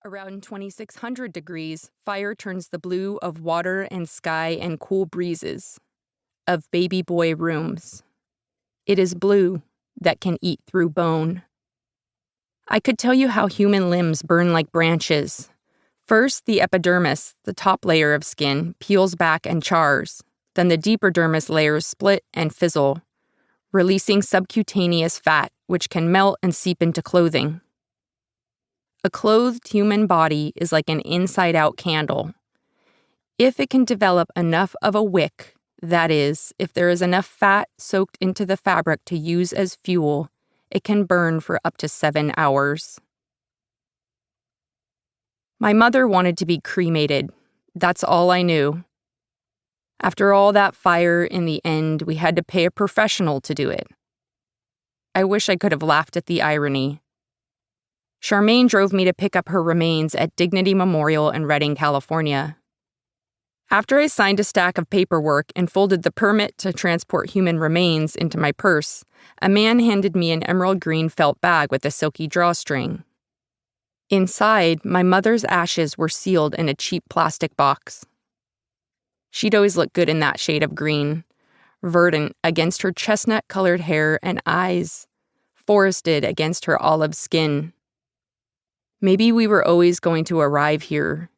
Around 2600 degrees, fire turns the blue of water and sky and cool breezes, of baby boy rooms. It is blue that can eat through bone. I could tell you how human limbs burn like branches. First, the epidermis, the top layer of skin, peels back and chars. Then the deeper dermis layers split and fizzle, releasing subcutaneous fat, which can melt and seep into clothing. A clothed human body is like an inside-out candle. If it can develop enough of a wick, that is, if there is enough fat soaked into the fabric to use as fuel, it can burn for up to 7 hours. My mother wanted to be cremated. That's all I knew. After all that fire, in the end, we had to pay a professional to do it. I wish I could have laughed at the irony. Charmaine drove me to pick up her remains at Dignity Memorial in Redding, California. After I signed a stack of paperwork and folded the permit to transport human remains into my purse, a man handed me an emerald green felt bag with a silky drawstring. Inside, my mother's ashes were sealed in a cheap plastic box. She'd always looked good in that shade of green, verdant against her chestnut-colored hair and eyes, forested against her olive skin. Maybe we were always going to arrive here,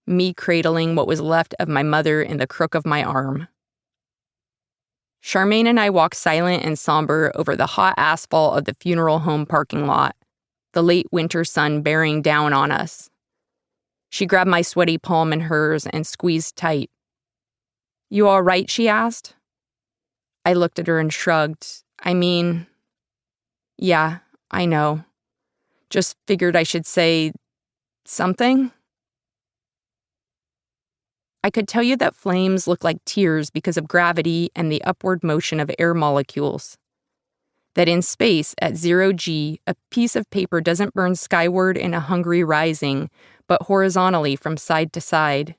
me cradling what was left of my mother in the crook of my arm. Charmaine and I walked silent and somber over the hot asphalt of the funeral home parking lot, the late winter sun bearing down on us. She grabbed my sweaty palm in hers and squeezed tight. "You all right?" she asked. I looked at her and shrugged. Yeah, I know. Just figured I should say something. I could tell you that flames look like tears because of gravity and the upward motion of air molecules. That in space, at 0 G, a piece of paper doesn't burn skyward in a hungry rising, but horizontally from side to side.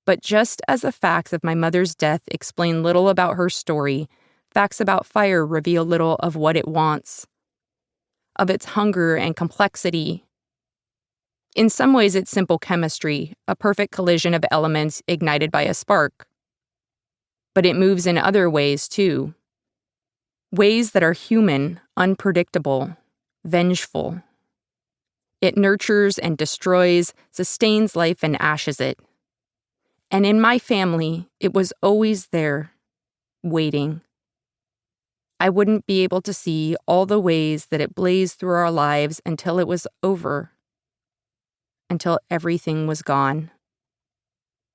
But just as the facts of my mother's death explain little about her story, facts about fire reveal little of what it wants, of its hunger and complexity. In some ways, it's simple chemistry, a perfect collision of elements ignited by a spark. But it moves in other ways, too. Ways that are human, unpredictable, vengeful. It nurtures and destroys, sustains life and ashes it. And in my family, it was always there, waiting. I wouldn't be able to see all the ways that it blazed through our lives until it was over. Until everything was gone.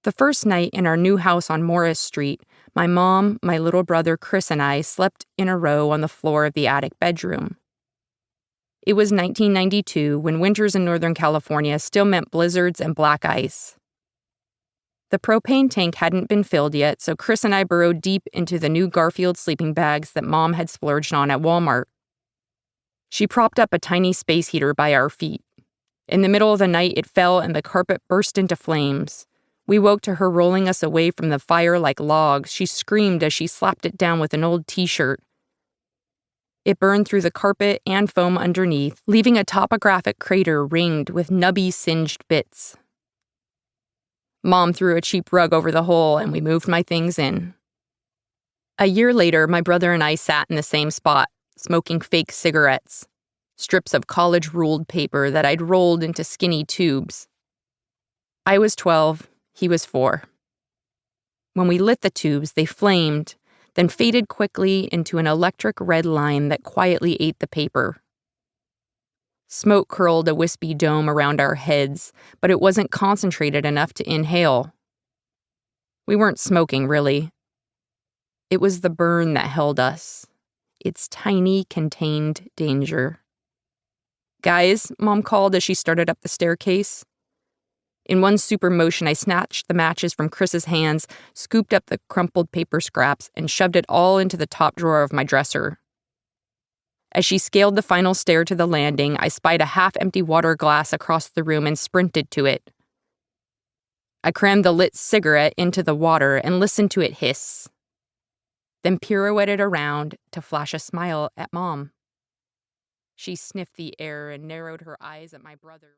The first night in our new house on Morris Street, my mom, my little brother Chris, and I slept in a row on the floor of the attic bedroom. It was 1992, when winters in Northern California still meant blizzards and black ice. The propane tank hadn't been filled yet, so Chris and I burrowed deep into the new Garfield sleeping bags that Mom had splurged on at Walmart. She propped up a tiny space heater by our feet. In the middle of the night, it fell and the carpet burst into flames. We woke to her rolling us away from the fire like logs. She screamed as she slapped it down with an old t-shirt. It burned through the carpet and foam underneath, leaving a topographic crater ringed with nubby, singed bits. Mom threw a cheap rug over the hole, and we moved my things in. A year later, my brother and I sat in the same spot, smoking fake cigarettes. Strips of college-ruled paper that I'd rolled into skinny tubes. I was 12, he was 4. When we lit the tubes, they flamed, then faded quickly into an electric red line that quietly ate the paper. Smoke curled a wispy dome around our heads, but it wasn't concentrated enough to inhale. We weren't smoking, really. It was the burn that held us, its tiny, contained danger. "Guys," Mom called as she started up the staircase. In one super motion, I snatched the matches from Chris's hands, scooped up the crumpled paper scraps, and shoved it all into the top drawer of my dresser. As she scaled the final stair to the landing, I spied a half-empty water glass across the room and sprinted to it. I crammed the lit cigarette into the water and listened to it hiss, then pirouetted around to flash a smile at Mom. She sniffed the air and narrowed her eyes at my brother.